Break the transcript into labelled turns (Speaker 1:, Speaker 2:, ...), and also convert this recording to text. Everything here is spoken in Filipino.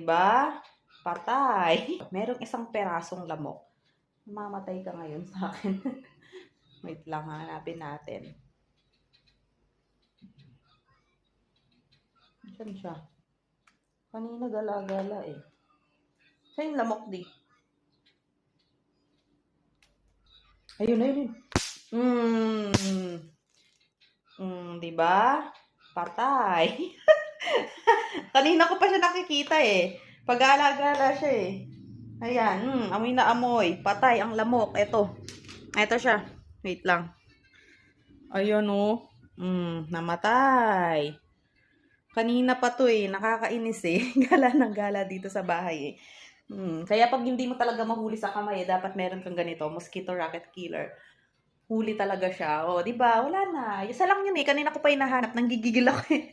Speaker 1: ba? Patay. Merong isang perasong lamok. Mamatay ka ngayon sa akin. Wait lang, hanapin natin. Saan siya? Kanina gala-gala eh. Saan yung lamok di? Ayun, ayun. Diba? Patay. Kanina ko pa siya nakikita eh. Pag-gala-gala siya eh. Ayan, amoy na amoy. Patay ang lamok. Ito siya. Wait lang. Ayun oh. Namatay. Kanina pa to eh. Nakakainis eh. Gala ng gala dito sa bahay eh. Kaya pag hindi mo talaga mahuli sa kamay, dapat meron kang ganito, mosquito racket killer. Huli talaga siya. O, di ba? Wala na. Isa lang yun eh. Kanina ko pa hinahanap. Nanggigigil ako eh.